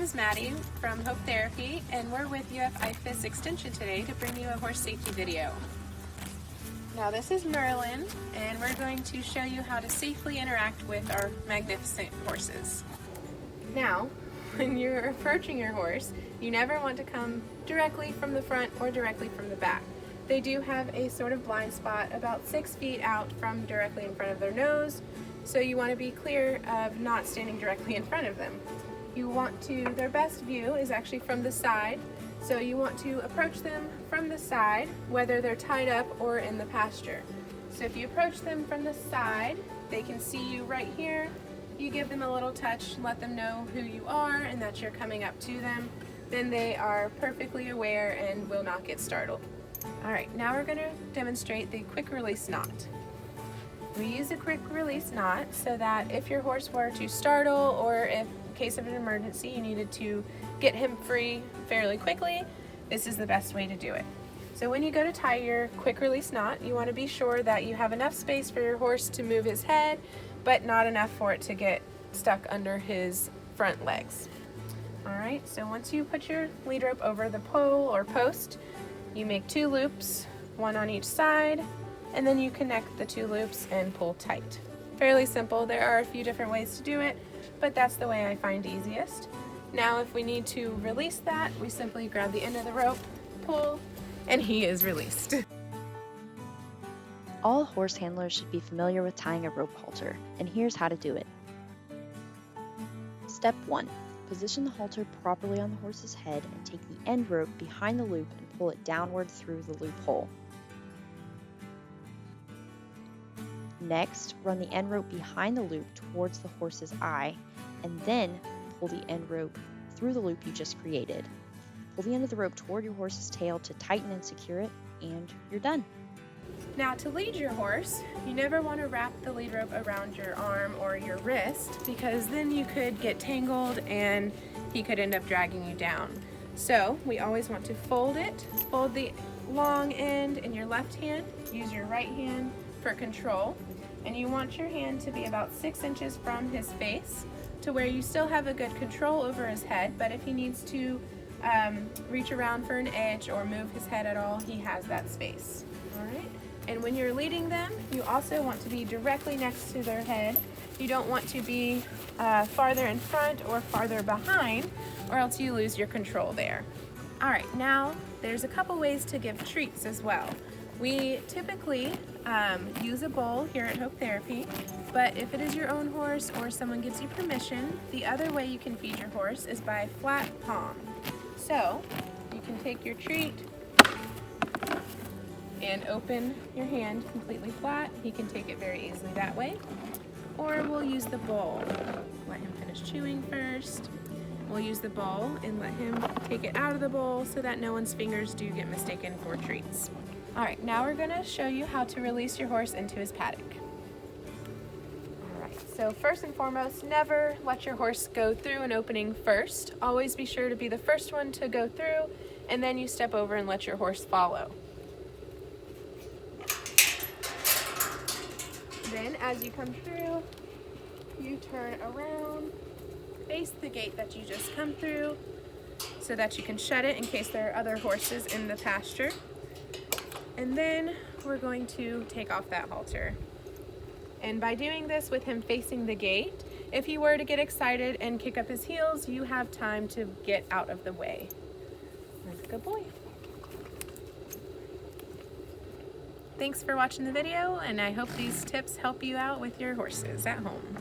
is Maddie from Hope Therapy, and we're with IFAS Extension today to bring you a horse safety video. Now this is Merlin, and we're going to show you how to safely interact with our magnificent horses. Now, when you're approaching your horse, you never want to come directly from the front or directly from the back. They do have a sort of blind spot about 6 feet out from directly in front of their nose, so you want to be clear of not standing directly in front of them. Their best view is actually from the side, so you want to approach them from the side, whether they're tied up or in the pasture. So if you approach them from the side, they can see you right here. You give them a little touch, let them know who you are and that you're coming up to them. Then they are perfectly aware and will not get startled. Alright, now we're going to demonstrate the quick release knot. We use a quick release knot so that if your horse were to startle, or if in case of an emergency you needed to get him free fairly quickly, this is the best way to do it. So when you go to tie your quick release knot, you want to be sure that you have enough space for your horse to move his head, but not enough for it to get stuck under his front legs. Alright, so once you put your lead rope over the pole or post, you make 2 loops, 1 on each side, and then you connect the 2 loops and pull tight. Fairly simple. There are a few different ways to do it, but that's the way I find easiest. Now if we need to release that, we simply grab the end of the rope, pull, and he is released. All horse handlers should be familiar with tying a rope halter, and here's how to do it. Step 1. Position the halter properly on the horse's head and take the end rope behind the loop and pull it downward through the loophole. Next, run the end rope behind the loop towards the horse's eye, and then pull the end rope through the loop you just created. Pull the end of the rope toward your horse's tail to tighten and secure it, and you're done. Now to lead your horse, you never want to wrap the lead rope around your arm or your wrist, because then you could get tangled and he could end up dragging you down. So we always want to fold it. Fold the long end in your left hand, use your right hand for control, and you want your hand to be about 6 inches from his face to where you still have a good control over his head, but if he needs to reach around for an edge or move his head at all, he has that space. Alright? And when you're leading them, you also want to be directly next to their head. You don't want to be farther in front or farther behind, or else you lose your control there. Alright, now there's a couple ways to give treats as well. We typically use a bowl here at Hope Therapy, but if it is your own horse or someone gives you permission, the other way you can feed your horse is by flat palm. So you can take your treat and open your hand completely flat. He can take it very easily that way. Or we'll use the bowl. Let him finish chewing first. We'll use the bowl and let him take it out of the bowl so that no one's fingers do get mistaken for treats. Alright, now we're going to show you how to release your horse into his paddock. Alright, so first and foremost, never let your horse go through an opening first. Always be sure to be the first one to go through, and then you step over and let your horse follow. Then as you come through, you turn around, face the gate that you just come through so that you can shut it in case there are other horses in the pasture. And then we're going to take off that halter. And by doing this with him facing the gate, if he were to get excited and kick up his heels, you have time to get out of the way. That's a good boy. Thanks for watching the video, and I hope these tips help you out with your horses at home.